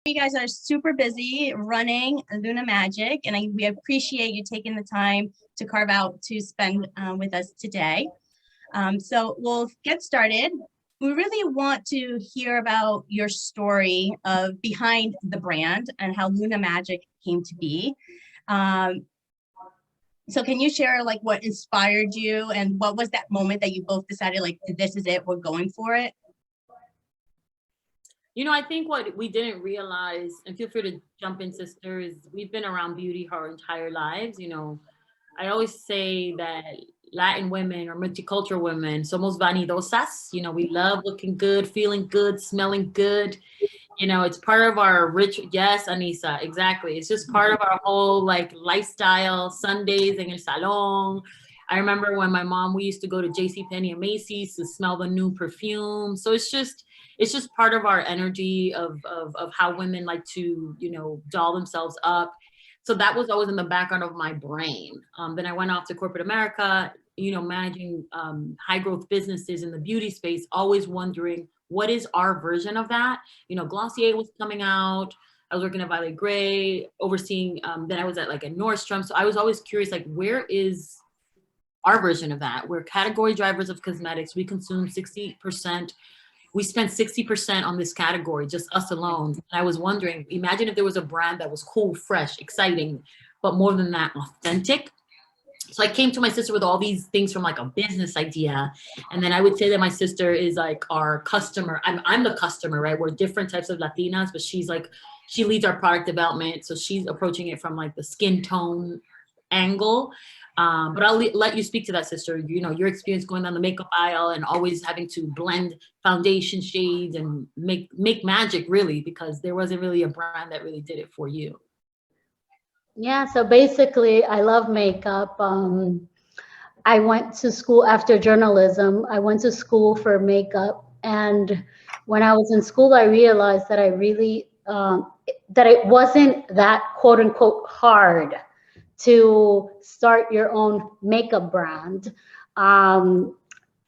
You guys are super busy running Luna Magic, and we appreciate you taking the time to carve out to spend with us today. So we'll get started. We really want to hear about your story of behind the brand and how Luna Magic came to be. Um, so can you share like what inspired you and what was that moment that you both decided like this is it, we're going for it? I think what we didn't realize, and feel free to jump in, sister, is we've been around beauty our entire lives. I always say that Latin women or multicultural women somos vanidosas. We love looking good, feeling good, smelling good. It's part of our yes, Anisa, exactly. It's just part of our whole like lifestyle, Sundays en el salon. I remember when my mom, we used to go to JCPenney and Macy's to smell the new perfume. So it's just part of our energy of how women like to, doll themselves up. So that was always in the background of my brain. Then I went off to corporate America, managing high growth businesses in the beauty space, always wondering what is our version of that? Glossier was coming out. I was working at Violet Grey, overseeing, then I was at like a Nordstrom. So I was always curious, like, where is our version of that? We're category drivers of cosmetics. We consume 60%. We spent 60% on this category, just us alone. And I was wondering, imagine if there was a brand that was cool, fresh, exciting, but more than that, authentic. So I came to my sister with all these things from like a business idea. And then I would say that my sister is like our customer. I'm the customer, right? We're different types of Latinas, but she's like, she leads our product development. So she's approaching it from like the skin tone angle. But I'll let you speak to that, sister. Your experience going down the makeup aisle and always having to blend foundation shades and make magic, really, because there wasn't really a brand that really did it for you. Yeah, so basically, I love makeup. I went to school after journalism. I went to school for makeup, and when I was in school, I realized that I really that it wasn't that quote unquote hard to start your own makeup brand.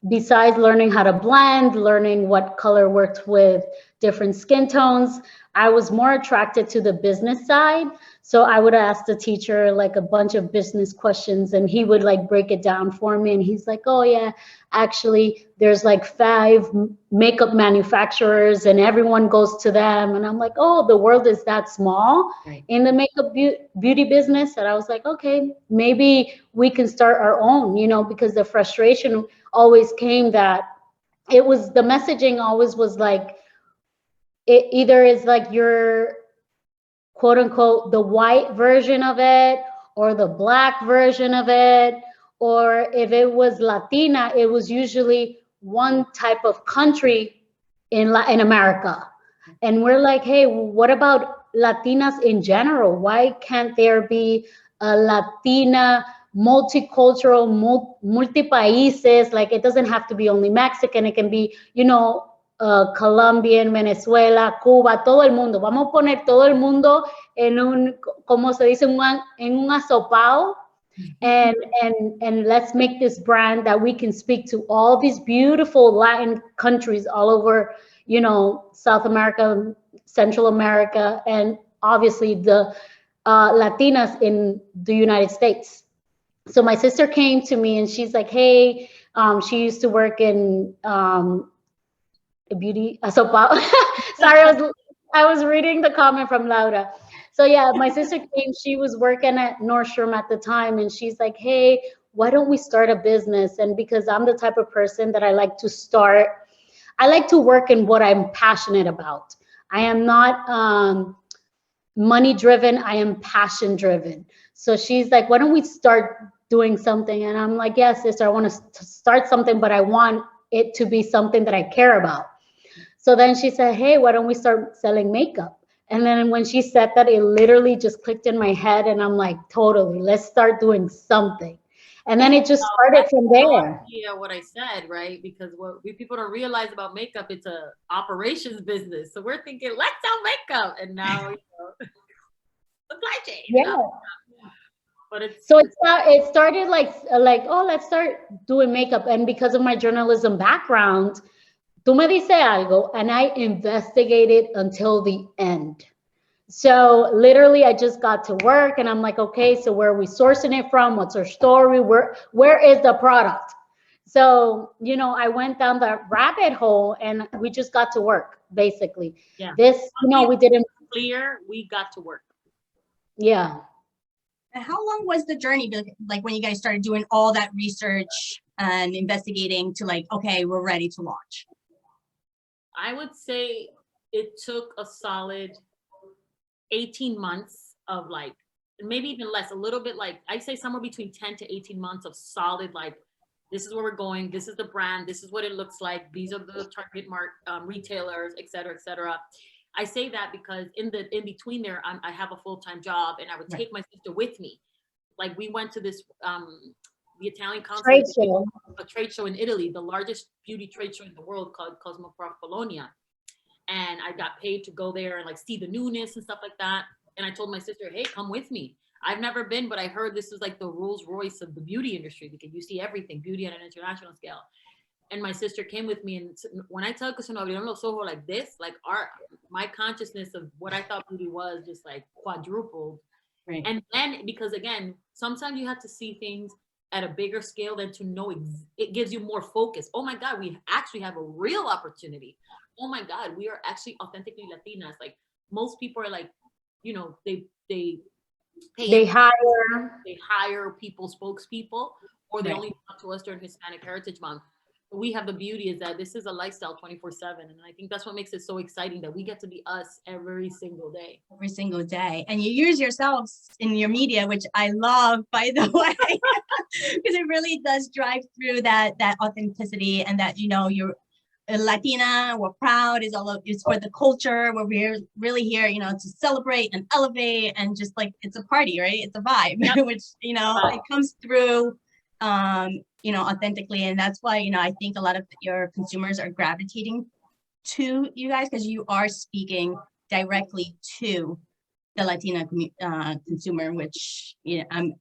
Besides learning how to blend, learning what color works with different skin tones, I was more attracted to the business side. So I would ask the teacher like a bunch of business questions and he would like break it down for me. And he's like, oh yeah, actually there's like 5 makeup manufacturers and everyone goes to them. And I'm like, oh, the world is that small in the makeup beauty business. And I was like, okay, maybe we can start our own, because the frustration always came that it was, the messaging always was like, it either is like your quote unquote the white version of it or the black version of it, or if it was Latina, it was usually one type of country in America. And we're like, hey, what about Latinas in general? Why can't there be a Latina multicultural, multi-países? Like it doesn't have to be only Mexican, it can be, Colombian, Venezuela, Cuba, todo el mundo. Vamos a poner todo el mundo en un, como se dice, en un asopao. And let's make this brand that we can speak to all these beautiful Latin countries all over, South America, Central America, and obviously the Latinas in the United States. So my sister came to me and she's like, hey, she used to work in beauty. So sorry, I was reading the comment from Laura. So yeah, my sister came, she was working at Nordstrom at the time, and she's like, hey, why don't we start a business? And because I'm the type of person that I like to work in what I'm passionate about. I am not money driven, I am passion driven. So she's like, why don't we start doing something? And I'm like, yes, sister, I want to start something, but I want it to be something that I care about. So then she said, hey, why don't we start selling makeup? And then when she said that, it literally just clicked in my head. And I'm like, totally, let's start doing something. And then it just started from there. Yeah, what I said, right? Because what people don't realize about makeup, it's a operations business. So we're thinking, let's sell makeup. And now, supply chain. Yeah. But so it started like, oh, let's start doing makeup. And because of my journalism background, tú me dices algo, and I investigated until the end. So literally I just got to work and I'm like, okay, so where are we sourcing it from? What's our story? Where is the product? So, you know, I went down that rabbit hole and we just got to work, basically. Yeah. This, you know, we didn't, Clear, we got to work. yeah. And how long was the journey, like when you guys started doing all that research and investigating to like, okay, we're ready to launch? I would say it took a solid 18 months of like, maybe even less, a little bit like, I'd say somewhere between 10 to 18 months of solid, like, this is where we're going, this is the brand, this is what it looks like, these are the target retailers, et cetera, et cetera. I say that because in between there, I have a full-time job and I would take my sister with me. Like we went to this, the Italian Trade consulate, show. a trade show in Italy, the largest beauty trade show in the world called Cosmoprof Bologna. And I got paid to go there and like see the newness and stuff like that. And I told my sister, hey, come with me. I've never been, but I heard this is like the Rolls Royce of the beauty industry because you see everything, beauty on an international scale. And my sister came with me, and when I tell que se nos abrieron los ojos like this, like my consciousness of what I thought beauty was just like quadrupled. Right. And then because again, sometimes you have to see things at a bigger scale than to know it gives you more focus. Oh my God, we actually have a real opportunity. Oh my God, we are actually authentically Latinas. Like most people are like, you know, they hire people, spokespeople, or they only talk to us during Hispanic Heritage Month. But we have the beauty is that this is a lifestyle 24/7. And I think that's what makes it so exciting that we get to be us every single day. Every single day. And you use yourselves in your media, which I love, by the way, because it really does drive through that authenticity and that, you know, you're a Latina, we're proud, it's for the culture, where we're really here, you know, to celebrate and elevate and just like, it's a party, right? It's a vibe, yep. Which, you know, it comes through, you know, authentically. And that's why, you know, I think a lot of your consumers are gravitating to you guys because you are speaking directly to the Latina consumer, which, you know,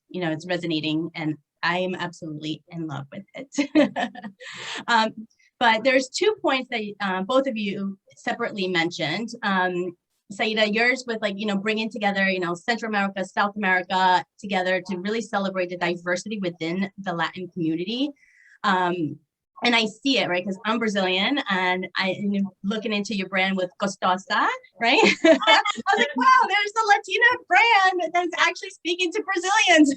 you know, it's resonating and I am absolutely in love with it. But there's 2 points that both of you separately mentioned. Shaira, yours with like, you know, bringing together, you know, Central America, South America together to really celebrate the diversity within the Latin community. And I see it, right? Because I'm Brazilian and I'm looking into your brand with Gostosa, right? I was like, wow, there's a Latina brand that's actually speaking to Brazilians.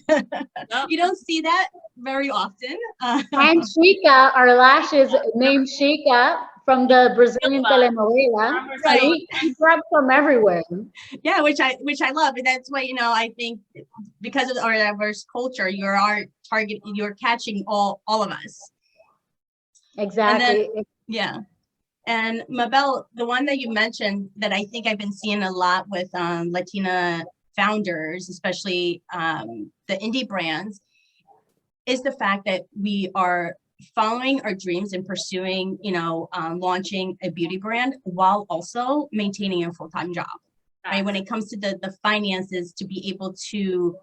You don't see that very often. And Chica, our lashes named Chica from the Brazilian telenovela. Right. We grab from everywhere. Yeah, which I love. And that's why, you know, I think because of our diverse culture, you're our target, you're catching all of us. Exactly. And then, yeah. And Mabel, the one that you mentioned that I think I've been seeing a lot with Latina founders, especially the indie brands, is the fact that we are following our dreams and pursuing, you know, launching a beauty brand while also maintaining a full-time job, right? When it comes to the finances to be able to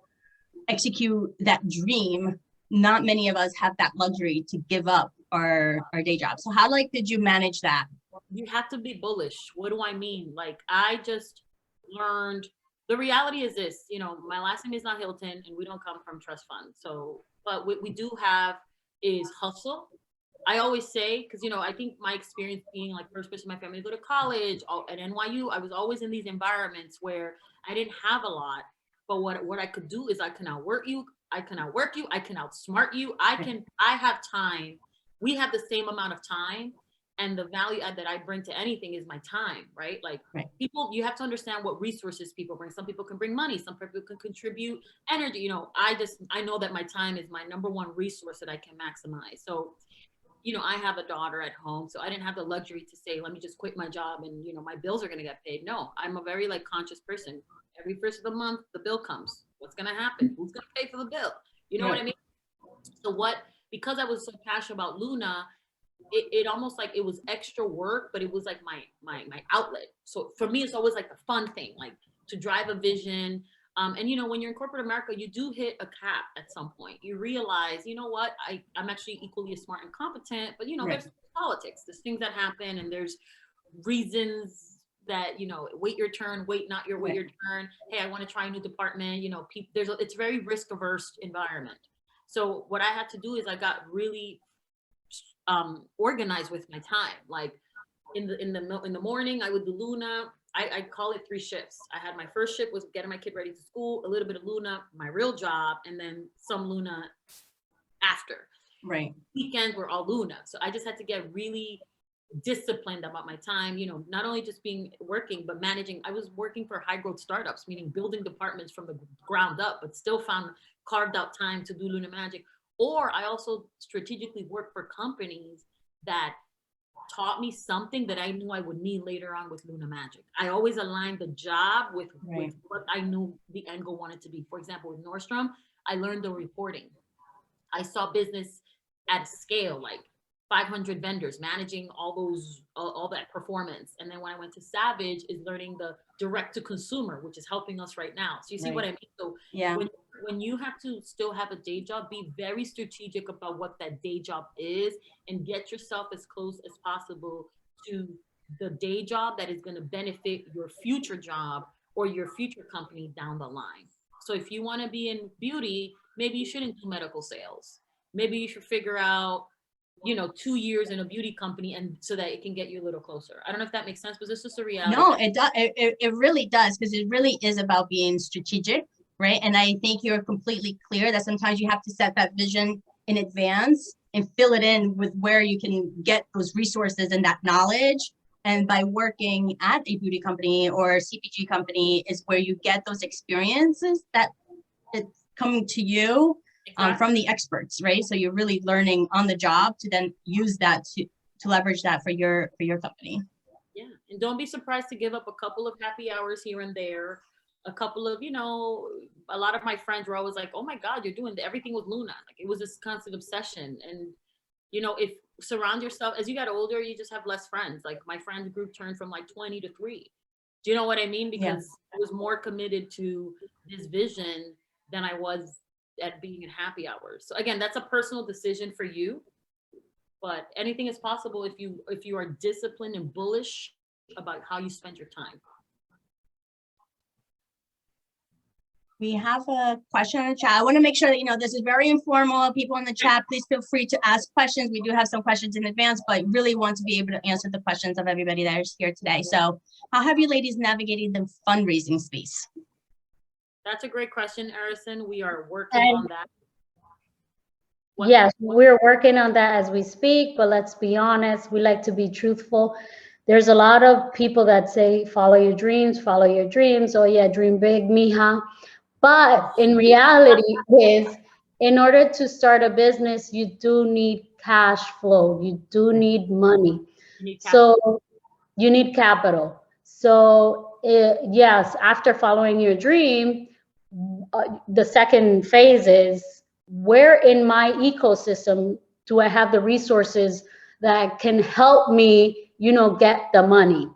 execute that dream, not many of us have that luxury to give up our day job. So how did you manage that? You have to be bullish. What do I mean? Like I just learned the reality is this, you know, my last name is not Hilton and we don't come from trust funds. So, but what we do have is hustle. I always say, because, you know, I think my experience being like first person in my family to go to college at NYU, I was always in these environments where I didn't have a lot. But what I could do is I can outwork you. I can outsmart you. I have time. We have the same amount of time. And the value add that I bring to anything is my time, right? Like people, you have to understand what resources people bring. Some people can bring money. Some people can contribute energy. You know, I know that my time is my number one resource that I can maximize. So, you know, I have a daughter at home, so I didn't have the luxury to say, let me just quit my job and, you know, my bills are going to get paid. No, I'm a very like conscious person. Every first of the month, the bill comes. What's going to happen? Who's going to pay for the bill? You know what I mean? So because I was so passionate about Luna, it almost like it was extra work, but it was like my outlet. So for me, it's always like the fun thing, like to drive a vision. And you know, when you're in corporate America, you do hit a cap at some point. You realize, you know what, I'm actually equally as smart and competent, but you know, there's politics, there's things that happen, and there's reasons that, you know, wait your turn, wait not your wait your turn. Hey, I want to try a new department. You know, it's very risk averse environment. So what I had to do is I got really organized with my time. Like in the morning, I would do Luna. I call it 3 shifts. I had my first shift was getting my kid ready to school, a little bit of Luna, my real job, and then some Luna after. Right. Weekends were all Luna. So I just had to get really disciplined about my time, you know, not only just working, but managing. I was working for high growth startups, meaning building departments from the ground up, but still carved out time to do Luna Magic. Or I also strategically worked for companies that taught me something that I knew I would need later on with Luna Magic. I always aligned the job with what I knew the end goal wanted to be. For example, with Nordstrom, I learned the reporting. I saw business at scale, like 500 vendors, managing all that performance. And then when I went to Savage, is learning the direct to consumer, which is helping us right now. So you see what I mean? So yeah, when you have to still have a day job, be very strategic about what that day job is and get yourself as close as possible to the day job that is going to benefit your future job or your future company down the line. So if you want to be in beauty, maybe you shouldn't do medical sales. Maybe you should figure out, you know, 2 years in a beauty company, and so that it can get you a little closer. I don't know if that makes sense, but this is a reality. No, it does. It really does, because it really is about being strategic, right? And I think you're completely clear that sometimes you have to set that vision in advance and fill it in with where you can get those resources and that knowledge. And by working at a beauty company or a CPG company is where you get those experiences that it's coming to you from the experts, right? So you're really learning on the job to then use that to leverage that for your company. Yeah, and don't be surprised to give up a couple of happy hours here and there. A couple of, you know, a lot of my friends were always like, "Oh my God, you're doing everything with Luna." Like it was this constant obsession. And you know, if surround yourself as you got older, you just have less friends. Like my friend group turned from like 20 to 3. Do you know what I mean? Because I was more committed to this vision than I was at being in happy hours. So again, that's a personal decision for you, but anything is possible if you are disciplined and bullish about how you spend your time. We have a question in the chat. I want to make sure that, you know, this is very informal. People in the chat, please feel free to ask questions. We do have some questions in advance, but really want to be able to answer the questions of everybody that is here today. So how have you ladies navigated the fundraising space? That's a great question, Arison. We are working on that. Yes, we're working on that as we speak, but let's be honest, we like to be truthful. There's a lot of people that say, follow your dreams, follow your dreams. Oh yeah, dream big, mija. But in reality is, in order to start a business, you do need cash flow. You do need money. So you need capital. So yes, after following your dream, the second phase is, where in my ecosystem do I have the resources that can help me, you know, get the money?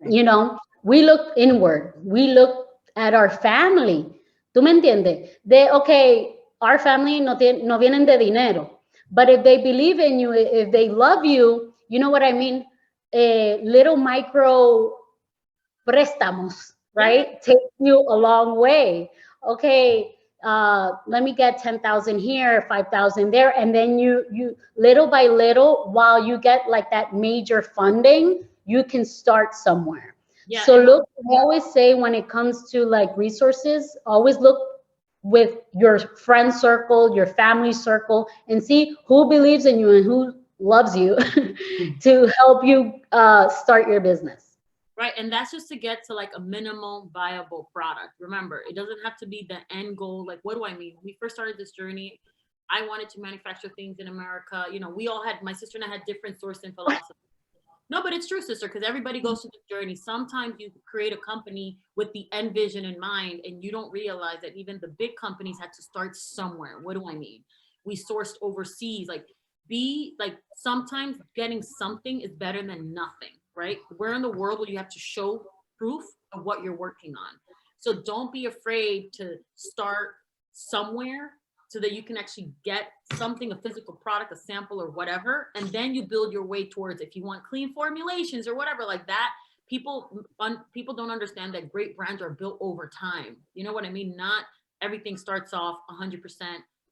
You know, we look inward. We look at our family. ¿Tú me entiendes? Okay, our family no vienen de dinero. But if they believe in you, if they love you, you know what I mean? Little micro préstamos, right? Take you a long way. Okay, let me get 10,000 here, 5,000 there. And then you little by little, while you get like that major funding, you can start somewhere. Yeah, so look, I always say when it comes to like resources, always look with your friend circle, your family circle, and see who believes in you and who loves you to help you start your business. Right, and that's just to get to like a minimum viable product. Remember, it doesn't have to be the end goal. Like, what do I mean? When we first started this journey, I wanted to manufacture things in America. You know, we all had, my sister and I had different sourcing philosophies. No, but it's true, sister, because everybody goes through the journey. Sometimes you create a company with the end vision in mind, and you don't realize that even the big companies had to start somewhere. What do I mean? We sourced overseas. Like sometimes getting something is better than nothing, right? We're in the world where you have to show proof of what you're working on. So don't be afraid to start somewhere, so that you can actually get something, a physical product, a sample or whatever, and then you build your way towards, if you want clean formulations or whatever like that, people don't understand that great brands are built over time. You know what I mean? Not everything starts off 100%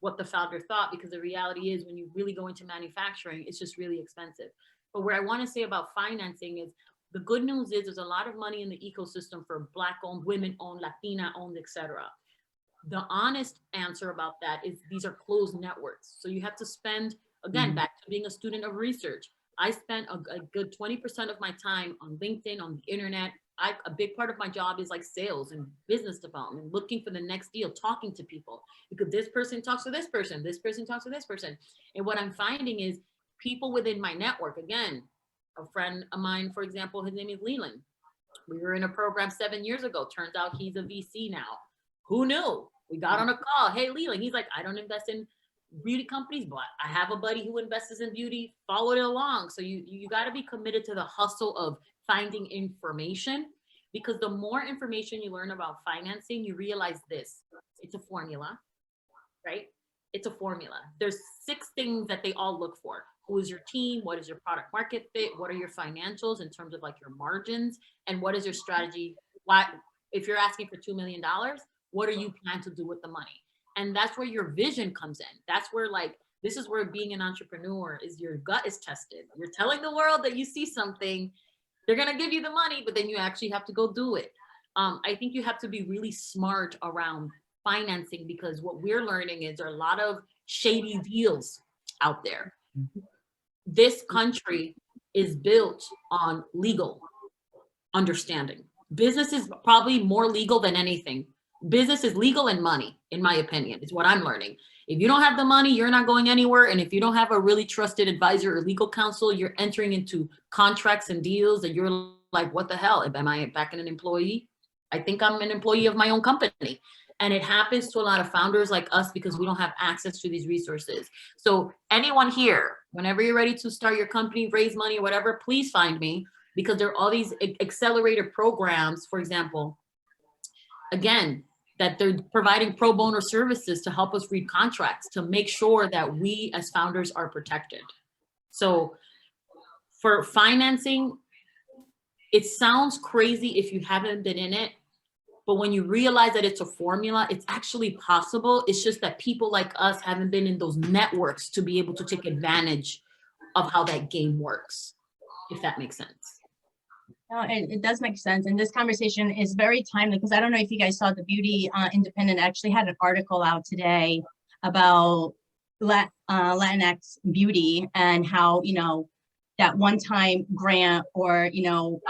what the founder thought, because the reality is when you really go into manufacturing, it's just really expensive. But what I want to say about financing is the good news is there's a lot of money in the ecosystem for Black owned, women owned, Latina owned, etc. The honest answer about that is these are closed networks. So you have to spend, again, back to being a student of research. I spent a good 20% of my time on LinkedIn, on the internet. A big part of my job is like sales and business development, looking for the next deal, talking to people, because this person talks to this person talks to this person. And what I'm finding is people within my network, again, a friend of mine, for example, his name is Leland. We were in a program 7 years ago. Turns out he's a VC now. Who knew? We got on a call. Hey, Leland. He's like, I don't invest in beauty companies, but I have a buddy who invests in beauty. Followed it along. So you got to be committed to the hustle of finding information, because the more information you learn about financing, you realize this. It's a formula, right? It's a formula. There's 6 things that they all look for. Who is your team? What is your product market fit? What are your financials in terms of like your margins? And what is your strategy? Why, if you're asking for $2 million, what are you planning to do with the money? And that's where your vision comes in. That's where, like, this is where being an entrepreneur is, your gut is tested. You're telling the world that you see something, they're going to give you the money, but then you actually have to go do it. I think you have to be really smart around financing, because what we're learning is there are a lot of shady deals out there. This country is built on legal understanding. Business is probably more legal than anything. Business is legal and money, in my opinion, is what I'm learning. If you don't have the money, you're not going anywhere. And if you don't have a really trusted advisor or legal counsel, you're entering into contracts and deals that you're like, what the hell? Am I back in an employee? I think I'm an employee of my own company. And it happens to a lot of founders like us because we don't have access to these resources. So anyone here, whenever you're ready to start your company, raise money or whatever, please find me, because there are all these accelerated programs, for example, again, that they're providing pro bono services to help us read contracts to make sure that we as founders are protected. So for financing, it sounds crazy if you haven't been in it, but when you realize that it's a formula, it's actually possible. It's just that people like us haven't been in those networks to be able to take advantage of how that game works, if that makes sense. No, it does make sense. And this conversation is very timely, because I don't know if you guys saw the Beauty Independent actually had an article out today about Latinx beauty, and how, you know, that one-time grant or, you know,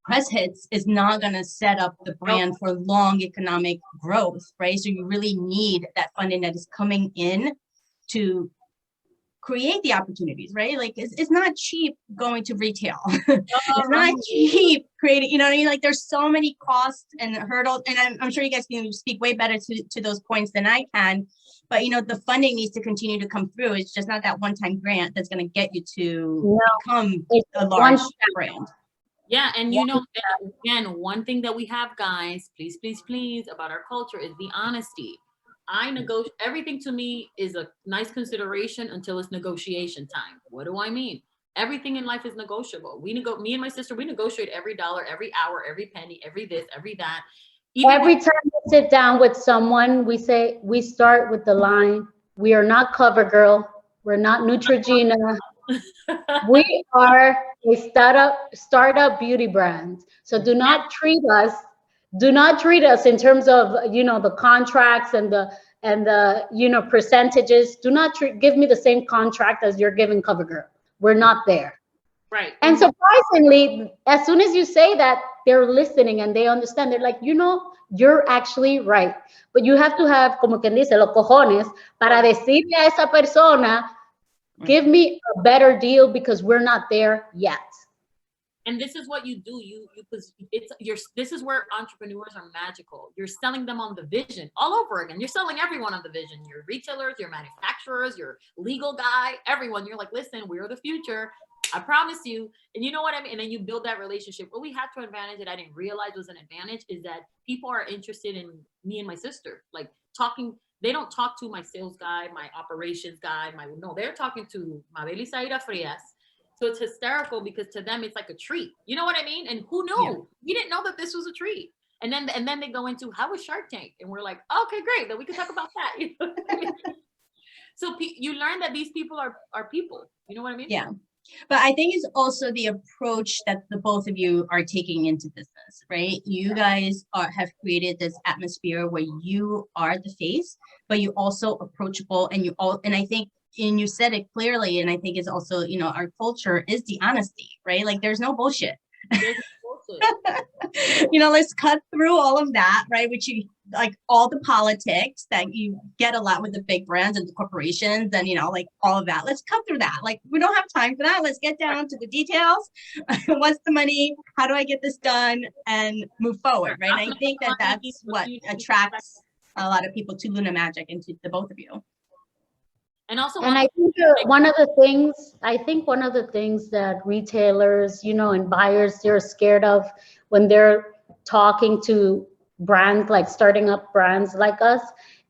press hits is not going to set up the brand for long economic growth, right? So you really need that funding that is coming in to create the opportunities, right? Like it's not cheap going to retail. It's not cheap creating, you know what I mean? Like there's so many costs and hurdles, and I'm sure you guys can speak way better to those points than I can, but you know, the funding needs to continue to come through. It's just not that one-time grant that's going to get you to become a large brand. Yeah, and you know, again, one thing that we have, guys, please, please, please, about our culture is the honesty. I negotiate, everything to me is a nice consideration until it's negotiation time. What do I mean? Everything in life is negotiable. Me and my sister, we negotiate every dollar, every hour, every penny, every this, every that. Every time we sit down with someone, we start with the line, we are not CoverGirl, we're not Neutrogena. We are a startup beauty brand. So do not treat us in terms of, you know, the contracts and the you know, percentages. Do not give me the same contract as you're giving CoverGirl. We're not there. Right. And surprisingly, as soon as you say that, they're listening and they understand. They're like, you know, you're actually right. But you have to have, como quien dice, los cojones para decirle a esa persona, give me a better deal, because we're not there yet. And this is what you do. This is where entrepreneurs are magical. You're selling them on the vision all over again. You're selling everyone on the vision. Your retailers, your manufacturers, your legal guy, everyone. You're like, listen, we're the future. I promise you. And you know what I mean? And then you build that relationship. What we had to advantage that I didn't realize was an advantage is that people are interested in me and my sister, like talking. They don't talk to my sales guy, my operations guy, no, they're talking to Mabel y Shaira Frias. So it's hysterical because to them it's like a treat. You know what I mean? And who knew? Yeah. We didn't know that this was a treat. And then they go into how was Shark Tank, and we're like, okay, great, then we can talk about that. You know what I mean? So you learn that these people are people. You know what I mean? Yeah. But I think it's also the approach that the both of you are taking into business, right? You guys have created this atmosphere where you are the face, but you also approachable, and I think, and you said it clearly, and I think it's also, you know, our culture is the honesty, right? Like there's no bullshit. There's bullshit. You know, let's cut through all of that, right? Which you like all the politics that you get a lot with the big brands and the corporations and, you know, like all of that. Let's cut through that. Like, we don't have time for that. Let's get down to the details. What's the money? How do I get this done and move forward, right? And I think that that's what attracts a lot of people to Luna Magic and to the both of you. And also, And I think one of the things that retailers, you know, and buyers, they're scared of when they're talking to brands, like starting up brands like us,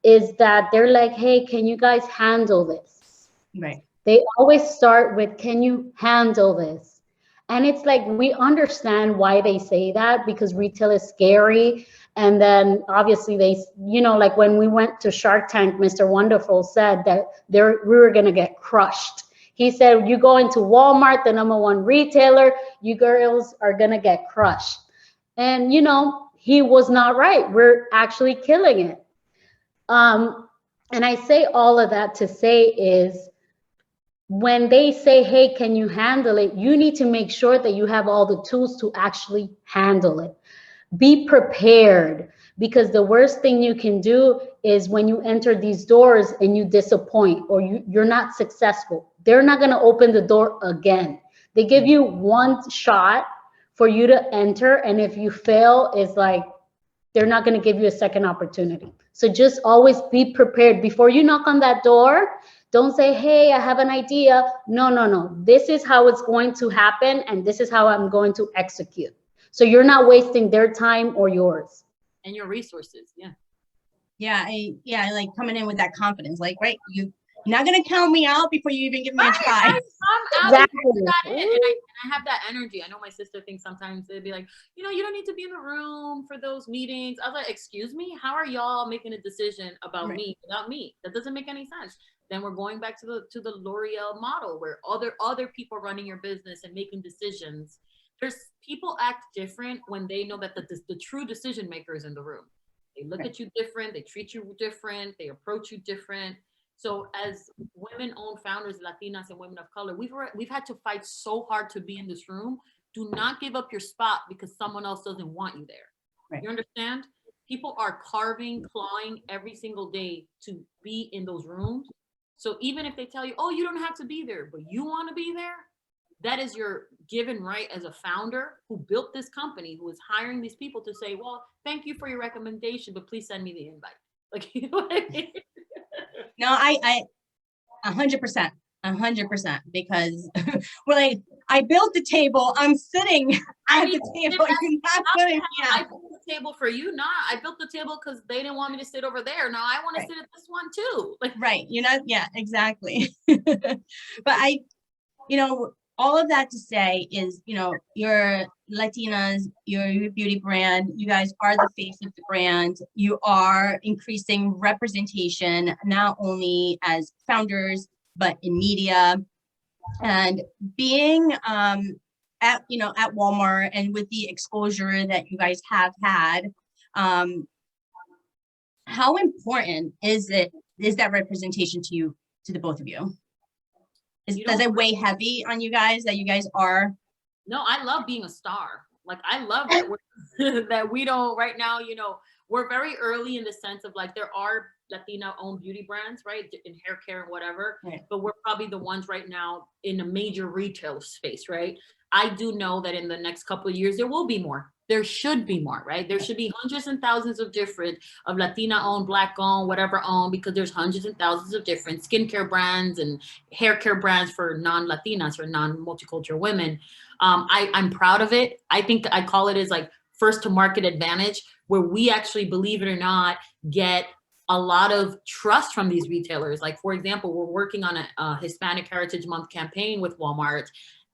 is that they're like, hey, can you guys handle this? Right. They always start with, can you handle this? And it's like, we understand why they say that, because retail is scary. And then obviously they, you know, like when we went to Shark Tank, Mr. Wonderful said that we were going to get crushed. He said, you go into Walmart, the #1 retailer, you girls are going to get crushed. And, you know, he was not right. We're actually killing it. And I say all of that to say is, when they say, hey, can you handle it? You need to make sure that you have all the tools to actually handle it. Be prepared, because the worst thing you can do is when you enter these doors and you disappoint or you're not successful. They're not going to open the door again. They give you one shot for you to enter. And if you fail, it's like, they're not going to give you a second opportunity. So just always be prepared before you knock on that door. Don't say, hey, I have an idea. No. This is how it's going to happen. And this is how I'm going to execute. So you're not wasting their time or yours. And your resources. Yeah. Yeah. I like coming in with that confidence, like, right. You're not going to count me out before you even give me a try. Exactly. And I have that energy. I know my sister thinks sometimes they'd be like, you know, you don't need to be in the room for those meetings. I was like, excuse me, how are y'all making a decision about me without me? That doesn't make any sense. Then we're going back to the L'Oreal model, where other people running your business and making decisions. There's people act different when they know that the true decision maker is in the room. They look at you different, they treat you different, they approach you different. So as women-owned founders, Latinas and women of color, we've had to fight so hard to be in this room. Do not give up your spot because someone else doesn't want you there. Right. You understand? People are carving, clawing every single day to be in those rooms. So even if they tell you, oh, you don't have to be there, but you want to be there, that is your given right as a founder who built this company, who is hiring these people to say, well, thank you for your recommendation, but please send me the invite. Like, you know what I mean? No, I 100%, because when I built the table, I'm sitting at the table. You're not putting me out. I built the table for you. Nah, I built the table because they didn't want me to sit over there. Now I want to sit at this one too. Like, right. You know, yeah, exactly. But you know, all of that to say is, you know, you're Latinas, you're a beauty brand, you guys are the face of the brand, you are increasing representation, not only as founders, but in media, and being at Walmart, and with the exposure that you guys have had, how important is that representation to you, to the both of you? Does it weigh heavy on you guys that you guys are? No, I love being a star. Like, I love that that we don't right now, you know, we're very early in the sense of like, there are Latina owned beauty brands, right? In hair care and whatever, but we're probably the ones right now in a major retail space, right? I do know that in the next couple of years, there will be more. There should be more, right? There should be hundreds and thousands of Latina owned, Black owned, whatever owned, because there's hundreds and thousands of different skincare brands and hair care brands for non-Latinas or non-multicultural women. I'm proud of it. I think I call it as like first to market advantage, where we actually, believe it or not, get a lot of trust from these retailers. Like, for example, we're working on a Hispanic Heritage Month campaign with Walmart.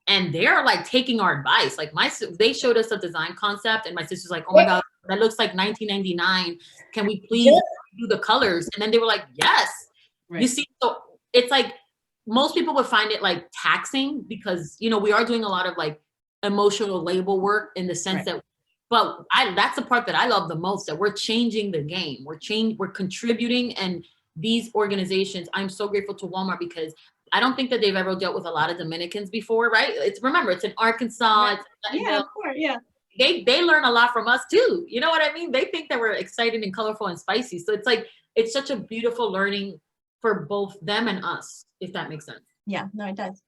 and they're like taking our advice. Like they showed us a design concept, and my sister's like, "Oh my god, that looks like 1999. Can we please do the colors?" And then they were like, "Yes." Right. You see, so it's like most people would find it like taxing because, you know, we are doing a lot of like emotional label work in the sense that, but that's the part that I love the most, that we're changing the game. We're contributing, and these organizations, I'm so grateful to Walmart because I don't think that they've ever dealt with a lot of Dominicans before, right? Remember, it's in Arkansas. Yeah, of course, yeah. They learn a lot from us too. You know what I mean? They think that we're exciting and colorful and spicy. So it's like, it's such a beautiful learning for both them and us, if that makes sense. Yeah, no, it does.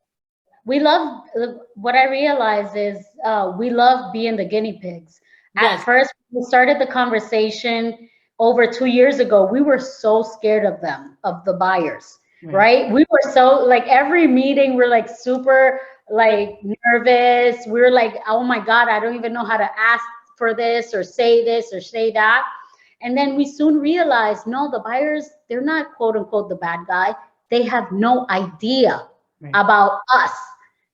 We love, what I realize is we love being the guinea pigs. At first, when we started the conversation over 2 years ago, we were so scared of them, of the buyers, right? We were so, like, every meeting, we're like super like nervous. We're like, oh my God, I don't even know how to ask for this or say that. And then we soon realized, no, the buyers, they're not quote unquote the bad guy. They have no idea about us,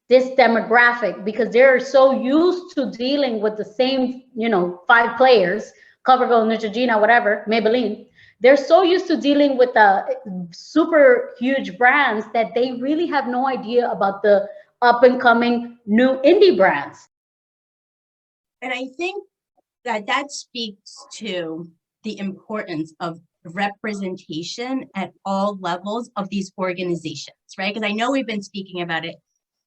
this demographic, because they're so used to dealing with the same, you know, 5 players, CoverGirl, Neutrogena, whatever, Maybelline. They're so used to dealing with the super huge brands that they really have no idea about the up and coming new indie brands. And I think that speaks to the importance of representation at all levels of these organizations, right? Because I know we've been speaking about it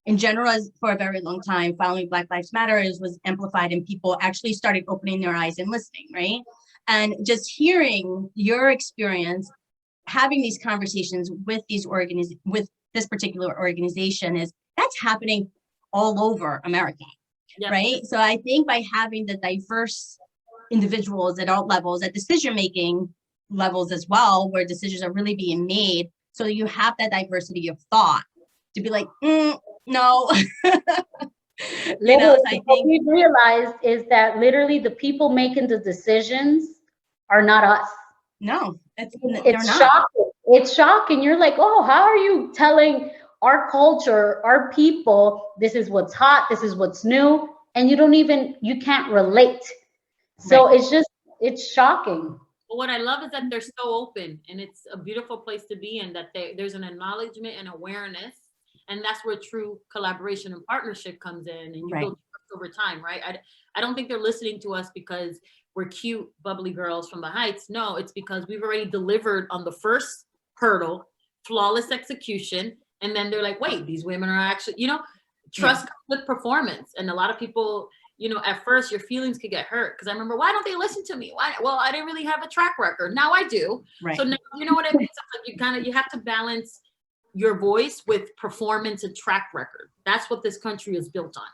in general as for a very long time. Following Black Lives Matter was amplified, and people actually started opening their eyes and listening, right? And just hearing your experience, having these conversations with with this particular organization, that's happening all over America, right? So I think by having the diverse individuals at all levels, at decision-making levels as well, where decisions are really being made, so you have that diversity of thought to be like, no. You know, so I think what we realized is that literally the people making the decisions are not us. No, it's shocking. It's shocking. You're like, oh, how are you telling our culture, our people, this is what's hot, this is what's new, and you can't relate. So it's shocking. But what I love is that they're so open, and it's a beautiful place to be in, that there's an acknowledgement and awareness, and that's where true collaboration and partnership comes in, and you build trust over time, right? I don't think they're listening to us because we're cute, bubbly girls from the Heights. No, it's because we've already delivered on the first hurdle, flawless execution, and then they're like, wait, these women are actually, you know, trust comes with performance. And a lot of people, you know, at first your feelings could get hurt, because I remember, why don't they listen to me? Why? Well, I didn't really have a track record. Now I do. So now, you know what I mean? So like you have to balance your voice with performance and track record. That's what this country is built on.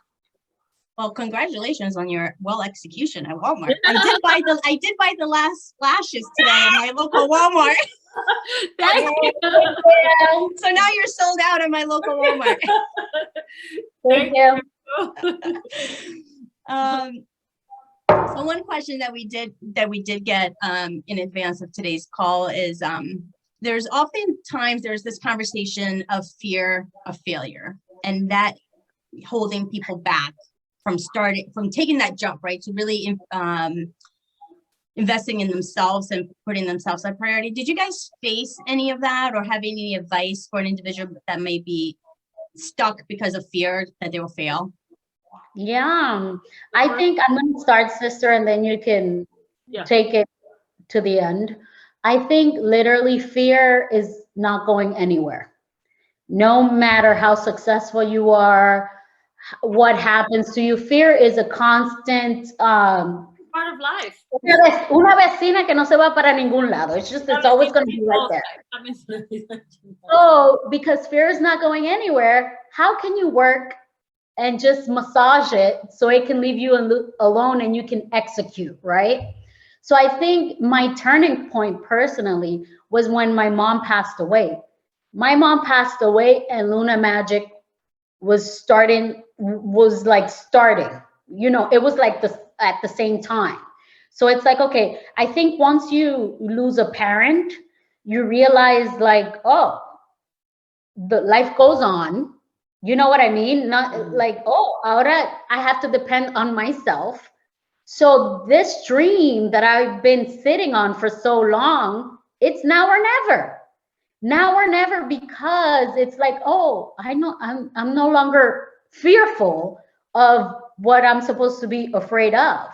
Well, congratulations on your execution at Walmart. I did buy the last lashes today at my local Walmart. Thank you. So now you're sold out at my local Walmart. Thank you. So one question that we did get in advance of today's call is there's this conversation of fear of failure, and that holding people back from taking that jump, right, to really investing in themselves and putting themselves a priority. Did you guys face any of that, or have any advice for an individual that may be stuck because of fear that they will fail? Yeah, I think I'm going to start, sister, and then you can take it to the end. I think literally fear is not going anywhere. No matter how successful you are, what happens to you, fear is a constant part of life. Una vecina que no se va para ningún lado. It's always going to be right there. So because fear is not going anywhere, how can you work and just massage it so it can leave you alone and you can execute, right? So I think my turning point personally was when my mom passed away. My mom passed away and Luna Magic was starting, you know, it was like this at the same time. So it's like, okay, I think once you lose a parent, you realize like, oh, the life goes on. You know what I mean? Not like, oh, ahora I have to depend on myself. So this dream that I've been sitting on for so long, it's now or never. Now or never, because it's like, oh, I know I'm no longer fearful of what I'm supposed to be afraid of.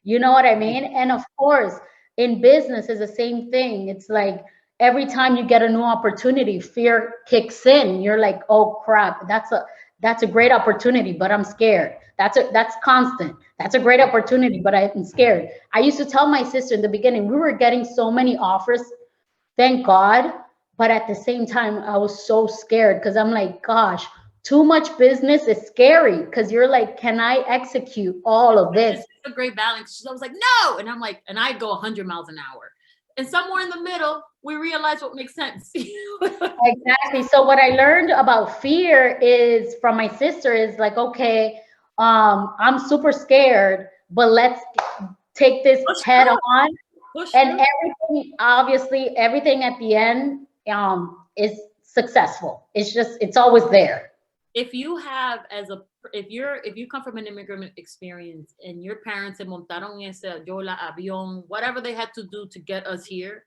You know what I mean? And of course, in business is the same thing. It's like every time you get a new opportunity, fear kicks in. You're like, oh crap, that's a great opportunity, but I'm scared. That's constant. That's a great opportunity, but I'm scared. I used to tell my sister in the beginning, we were getting so many offers, thank God. But at the same time, I was so scared because I'm like, gosh, too much business is scary because you're like, can I execute all of this? It's a great balance. She's always like, no. And I'm like, and I go 100 miles an hour. And somewhere in the middle, we realize what makes sense. Exactly. So what I learned about fear is from my sister is like, okay, I'm super scared, but let's take this head on. And everything, obviously, everything at the end is successful. It's always there. If you have if you come from an immigrant experience and your parents se montaron ese yola avión, whatever they had to do to get us here,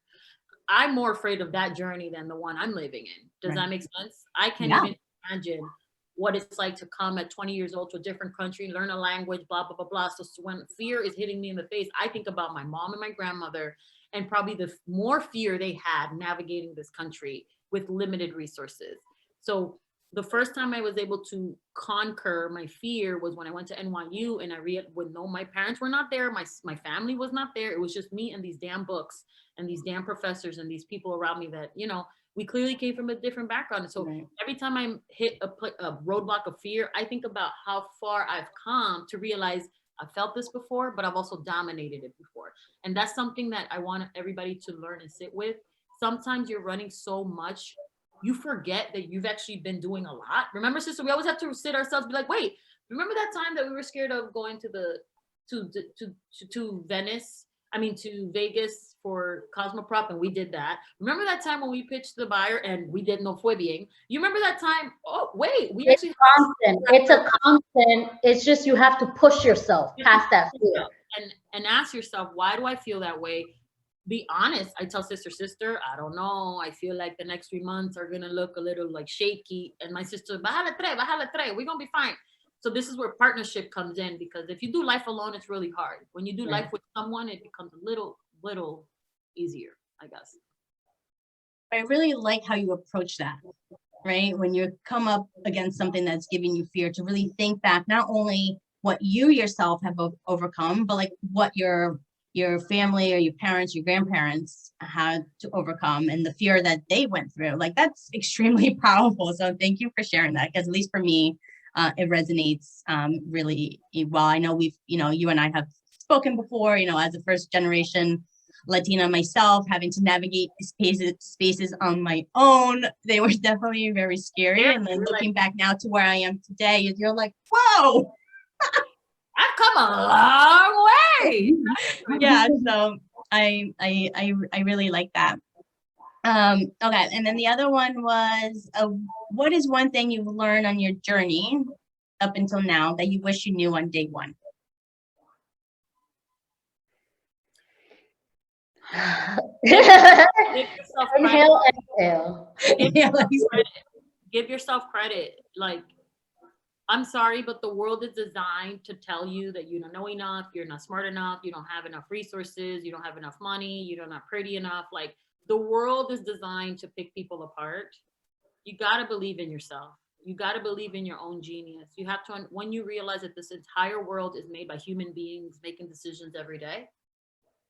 I'm more afraid of that journey than the one I'm living in. Does that make sense? I can't even imagine what it's like to come at 20 years old to a different country, learn a language, blah, blah, blah, blah. So when fear is hitting me in the face, I think about my mom and my grandmother and probably the more fear they had navigating this country with limited resources. So the first time I was able to conquer my fear was when I went to NYU, and I my parents were not there. My family was not there. It was just me and these damn books and these damn professors and these people around me that, we clearly came from a different background. So every time I hit a roadblock of fear, I think about how far I've come to realize I felt this before, but I've also dominated it before. And that's something that I want everybody to learn and sit with. Sometimes you're running so much, you forget that you've actually been doing a lot. Remember, sister, we always have to sit ourselves, be like, wait, remember that time that we were scared of going to Venice? To Vegas for Cosmoprop, and we did that. Remember that time when we pitched the buyer and we did no fue bien? You remember that time? Oh, wait, it's constant. It's a constant. It's just you have to push yourself past that fear. And ask yourself, why do I feel that way? Be honest. I tell sister, I don't know. I feel like the next 3 months are gonna look a little like shaky. And my sister, bájale tres, we're gonna be fine. So this is where partnership comes in, because if you do life alone, it's really hard. When you do life with someone, it becomes a little easier, I guess. I really like how you approach that, right? When you come up against something that's giving you fear, to really think back, not only what you yourself have overcome, but like what your family or your parents, your grandparents had to overcome, and the fear that they went through. Like, that's extremely powerful. So thank you for sharing that, because at least for me, it resonates really well. I know you and I have spoken before, as a first generation Latina myself, having to navigate spaces on my own. They were definitely very scary. And then looking back now to where I am today, you're like, whoa, I've come a long way. Yeah, so I really like that. Okay, and then the other one was, what is one thing you've learned on your journey up until now that you wish you knew on day one? Inhale, exhale. Give yourself credit. Like, I'm sorry, but the world is designed to tell you that you don't know enough, you're not smart enough, you don't have enough resources, you don't have enough money, you're not pretty enough. Like, the world is designed to pick people apart. You got to believe in yourself. You got to believe in your own genius. You have to, when you realize that this entire world is made by human beings making decisions every day,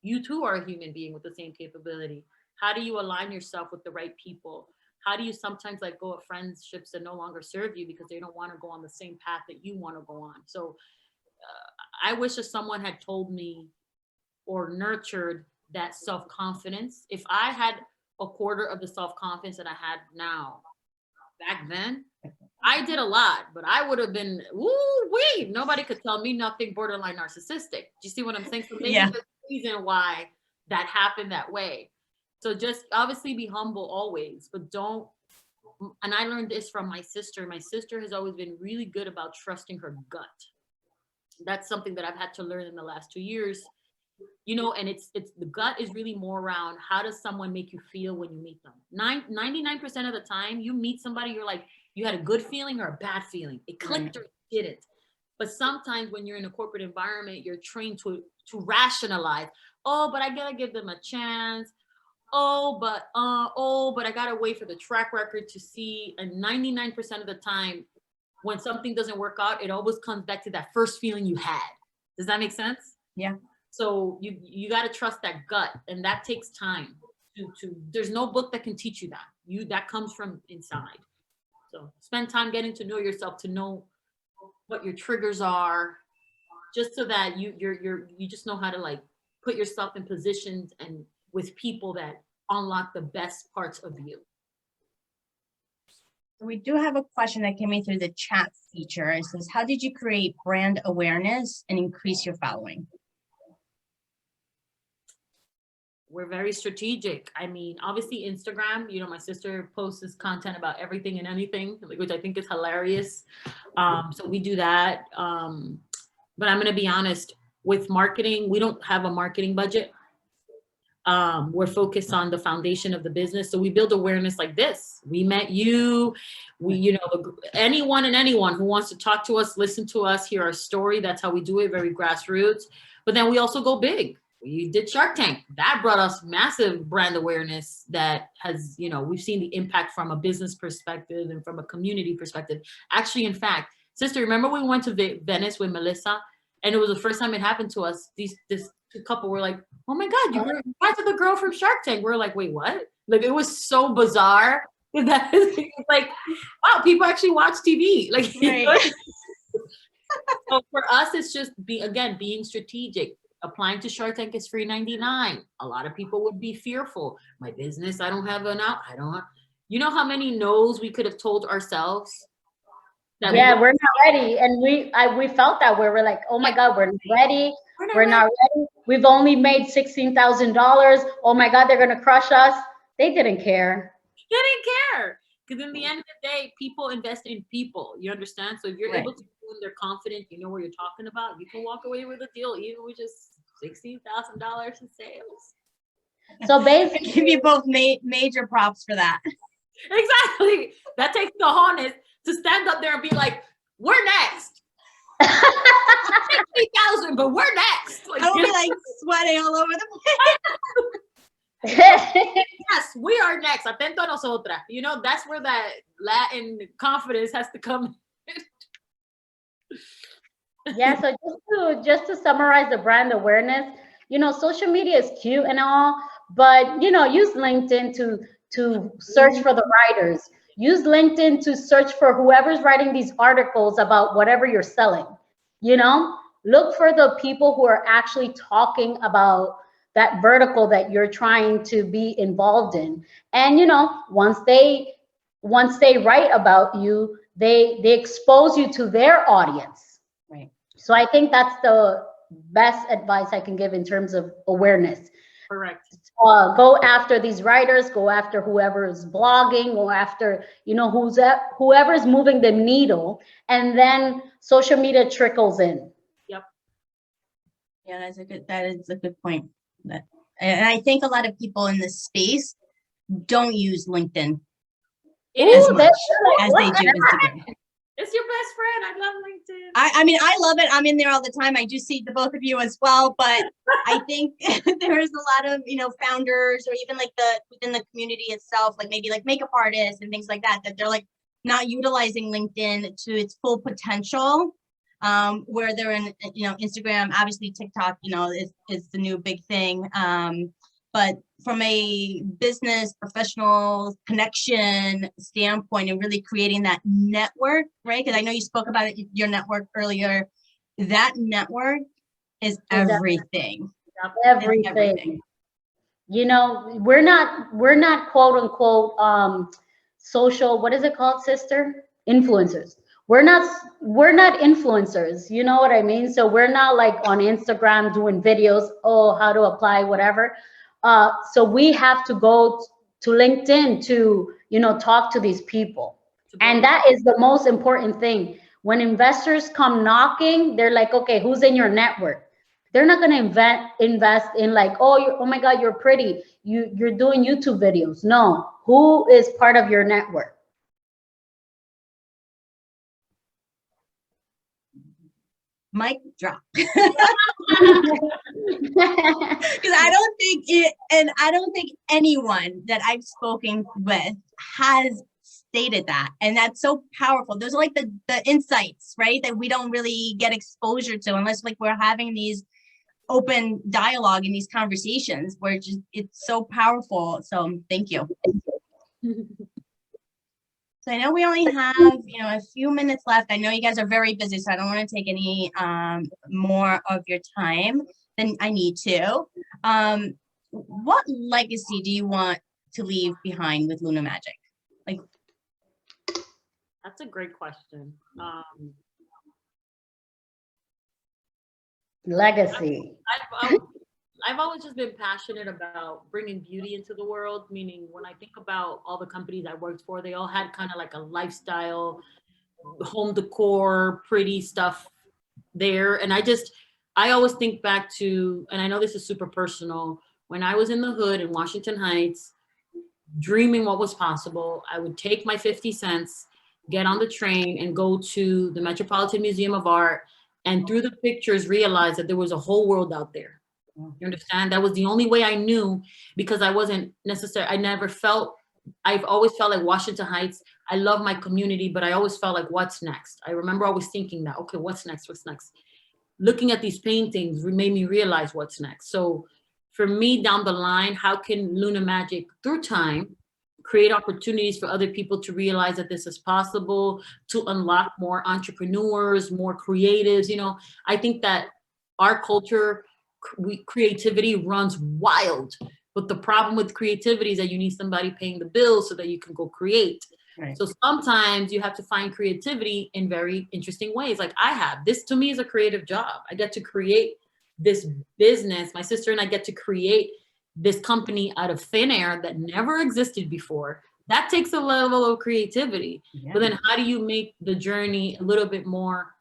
you too are a human being with the same capability. How do you align yourself with the right people? How do you sometimes let go of friendships that no longer serve you because they don't want to go on the same path that you want to go on? So I wish that someone had told me or nurtured that self-confidence. If I had a quarter of the self-confidence that I had now, back then, I did a lot, but I would have been, woo-wee. Nobody could tell me nothing, borderline narcissistic. Do you see what I'm saying? So maybe there's a reason why that happened that way. So just obviously be humble always, but don't and I learned this from my sister. My sister has always been really good about trusting her gut. That's something that I've had to learn in the last 2 years. And it's the gut is really more around how does someone make you feel when you meet them. 99% of the time you meet somebody, you're like, you had a good feeling or a bad feeling. It clicked or it didn't. But sometimes when you're in a corporate environment, you're trained to rationalize. Oh, but I gotta give them a chance. Oh, but I gotta wait for the track record to see. And 99% of the time, when something doesn't work out, it always comes back to that first feeling you had. Does that make sense? Yeah. So you got to trust that gut, and that takes time. There's no book that can teach you that. That comes from inside. So spend time getting to know yourself, to know what your triggers are, just so that you just know how to like put yourself in positions and with people that unlock the best parts of you. We do have a question that came in through the chat feature. It says, how did you create brand awareness and increase your following? We're very strategic. I mean, obviously Instagram, my sister posts this content about everything and anything, which I think is hilarious. So we do that. But I'm going to be honest, with marketing, we don't have a marketing budget. We're focused on the foundation of the business. So we build awareness like this. We met you. Anyone who wants to talk to us, listen to us, hear our story. That's how we do it, very grassroots. But then we also go big. We did Shark Tank. That brought us massive brand awareness that has, we've seen the impact from a business perspective and from a community perspective. Actually, in fact, sister, remember we went to Venice with Melissa, and it was the first time it happened to us. This couple were like, oh my God, you went to the girl from Shark Tank. We're like, wait, what? Like, it was so bizarre. That it's like, wow, people actually watch TV. Like, Right. So for us, it's just being strategic. Applying to Shark Tank is free $99. A lot of people would be fearful. My business, I don't have you know how many no's we could have told ourselves? Yeah, we're not ready. And we felt that way. We're like, oh my God, we're not ready. We're not ready. We've only made $16,000. Oh my God, they're going to crush us. They didn't care. They didn't care. Because in the end of the day, people invest in people. You understand? So if you're able to do and they're confident, you know what you're talking about, you can walk away with a deal, even with just $16,000 in sales. So basically, I give you both major props for that. Exactly. That takes cojones to stand up there and be like, we're next. 60,000, but we're next. Like, I'll be like sweating all over the place. Yes, we are next. Atento a nosotras. That's where that Latin confidence has to come. Yeah, so just to summarize the brand awareness, social media is cute and all, but use LinkedIn to search for the writers. Use LinkedIn to search for whoever's writing these articles about whatever you're selling. Look for the people who are actually talking about that vertical that you're trying to be involved in. And once they write about you, they expose you to their audience. Right. So I think that's the best advice I can give in terms of awareness. Correct. Go after these writers, go after whoever is blogging, go after, whoever's moving the needle, and then social media trickles in. Yep. Yeah, that is a good point. And I think a lot of people in this space don't use LinkedIn as much as they do Instagram. It's your best friend. I love LinkedIn. I mean, I love it. I'm in there all the time. I do see the both of you as well, but I think there's a lot of, founders or even like within the community itself, like maybe like makeup artists and things like that they're like not utilizing LinkedIn to its full potential. Where they're in, Instagram, obviously TikTok, is the new big thing. But from a business professional connection standpoint and really creating that network, right? Because I know you spoke about your network earlier. That network is everything. Everything. We're not quote unquote social, what is it called, sister? Influencers. We're not influencers, you know what I mean? So we're not like on Instagram doing videos, how to apply whatever. So we have to go to LinkedIn to, talk to these people. And that is the most important thing. When investors come knocking, they're like, okay, who's in your network? They're not going to invest in like, oh my God, you're pretty. You're doing YouTube videos. No, who is part of your network? Mic drop. Because I don't think I don't think anyone that I've spoken with has stated that, and that's so powerful. Those are like the insights, right, that we don't really get exposure to unless like we're having these open dialogue in these conversations where it's so powerful. So thank you. So I know we only have, a few minutes left. I know you guys are very busy, so I don't want to take any more of your time than I need to. What legacy do you want to leave behind with Luna Magic? Like, that's a great question. Legacy. I've always just been passionate about bringing beauty into the world, meaning when I think about all the companies I worked for, they all had kind of like a lifestyle, home decor, pretty stuff there. And I always think back to, and I know this is super personal, when I was in the hood in Washington Heights, dreaming what was possible, I would take my 50 cents, get on the train and go to the Metropolitan Museum of Art, and through the pictures realize that there was a whole world out there. You understand? That was the only way I knew, because I wasn't I've always felt like Washington Heights, I love my community, but I always felt like, what's next? I remember always thinking that, okay, what's next? What's next? Looking at these paintings made me realize what's next. So for me down the line, how can Luna Magic through time create opportunities for other people to realize that this is possible, to unlock more entrepreneurs, more creatives? I think that our culture, creativity runs wild, but the problem with creativity is that you need somebody paying the bills so that you can go create. Right. So sometimes you have to find creativity in very interesting ways. Like I have, this to me is a creative job. I get to create this business. My sister and I get to create this company out of thin air that never existed before. That takes a level of creativity. Yeah. But then how do you make the journey a little bit more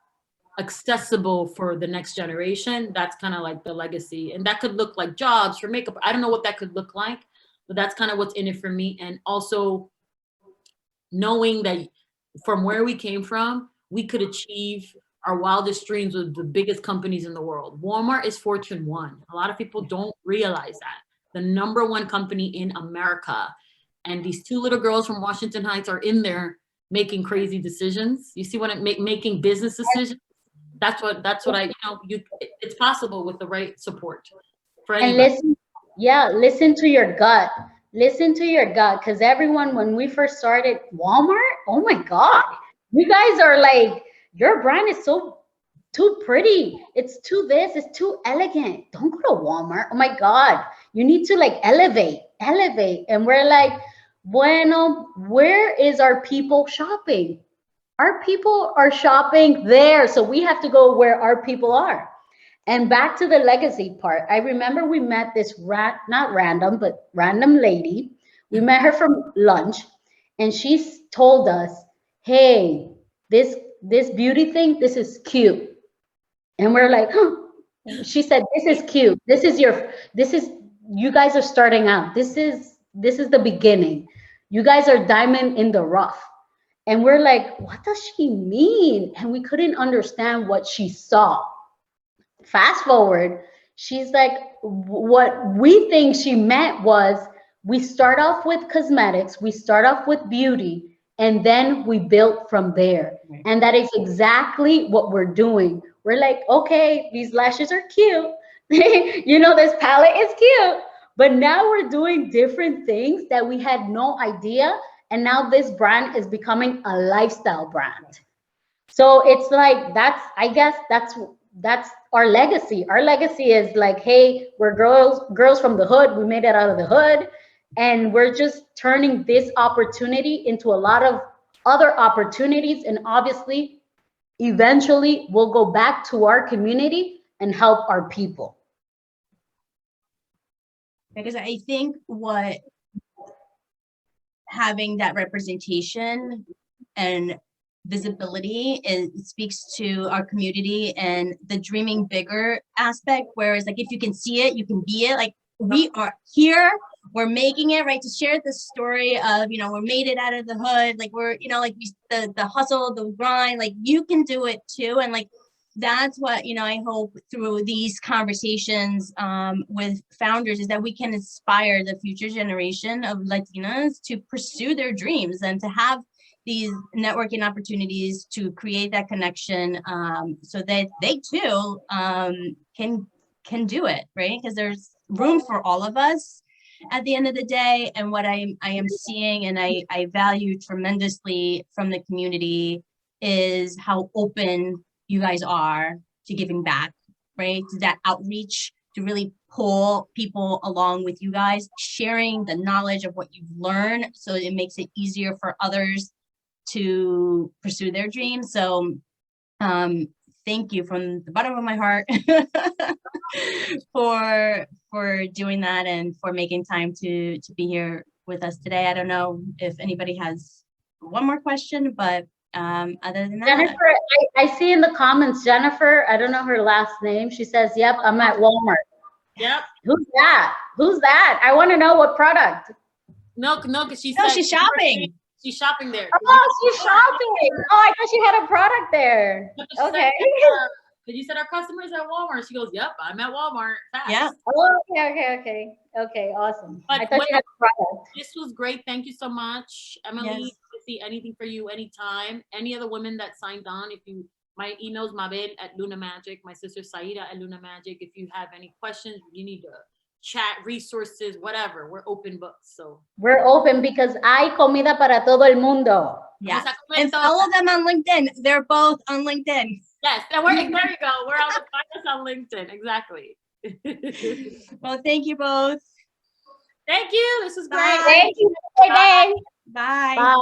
accessible for the next generation? That's kind of like the legacy. And that could look like jobs for makeup. I don't know what that could look like, but that's kind of what's in it for me. And also knowing that from where we came from, we could achieve our wildest dreams with the biggest companies in the world. Walmart is Fortune 1. A lot of people don't realize that. The #1 company in America. And these two little girls from Washington Heights are in there making crazy decisions. You see what I'm making business decisions? That's what it's possible with the right support for anybody. And listen to your gut. Listen to your gut, because everyone, when we first started Walmart, oh my God, you guys are like, your brand is so too pretty. It's too this, it's too elegant. Don't go to Walmart. Oh my God, you need to like elevate. And we're like, bueno, where is our people shopping? Our people are shopping there. So we have to go where our people are. And back to the legacy part, I remember we met this not random, but random lady. We met her from lunch, and she told us, hey, this beauty thing, this is cute. And we're like, huh. She said, this is cute. You guys are starting out. This is the beginning. You guys are diamond in the rough. And we're like, what does she mean? And we couldn't understand what she saw. Fast forward, she's like, what we think she meant was, we start off with cosmetics, we start off with beauty, and then we built from there. And that is exactly what we're doing. We're like, okay, these lashes are cute. This palette is cute. But now we're doing different things that we had no idea. And now this brand is becoming a lifestyle brand. So it's like, I guess that's our legacy. Our legacy is like, hey, we're girls from the hood. We made it out of the hood. And we're just turning this opportunity into a lot of other opportunities. And obviously, eventually, we'll go back to our community and help our people. Because I think what having that representation and visibility, it speaks to our community and the dreaming bigger aspect, whereas like if you can see it, you can be it. Like we are here, we're making it, right? To share the story of, you know, we're made it out of the hood, like we're, you know, like the hustle, the grind, like you can do it too. And like that's what, you know, I hope through these conversations with founders is that we can inspire the future generation of Latinas to pursue their dreams and to have these networking opportunities to create that connection, so that they too can do it, right? Because there's room for all of us at the end of the day. And what I am seeing and I value tremendously from the community is how open you guys are to giving back, right? To that outreach, to really pull people along with you guys, sharing the knowledge of what you've learned so it makes it easier for others to pursue their dreams. So thank you from the bottom of my heart for doing that and for making time to be here with us today. I don't know if anybody has one more question, but other than that. Jennifer, I see in the comments, Jennifer, I don't know her last name. She says, yep, I'm at Walmart. Yep. Who's that? Who's that? I want to know what product. No, because she's shopping. She's shopping there. Oh, she's shopping. Oh, I thought she had a product there. Okay. Did you said our customers at Walmart? She goes, yep, I'm at Walmart. Fast. Yeah. Oh, okay, awesome. But I thought you had a product. This was great. Thank you so much, Emily. Yes. To see anything for you anytime. Any other women that signed on, my email's Mabel at Luna Magic, my sister Shaira at Luna Magic. If you have any questions, you need to chat, resources, whatever, we're open books. So we're open because hay comida para todo el mundo. Yeah. And follow them on LinkedIn. They're both on LinkedIn. Yes, and there you go. We're on the on LinkedIn. Exactly. Well, thank you both. Thank you. This was great. Thank you. Bye. Bye. Bye.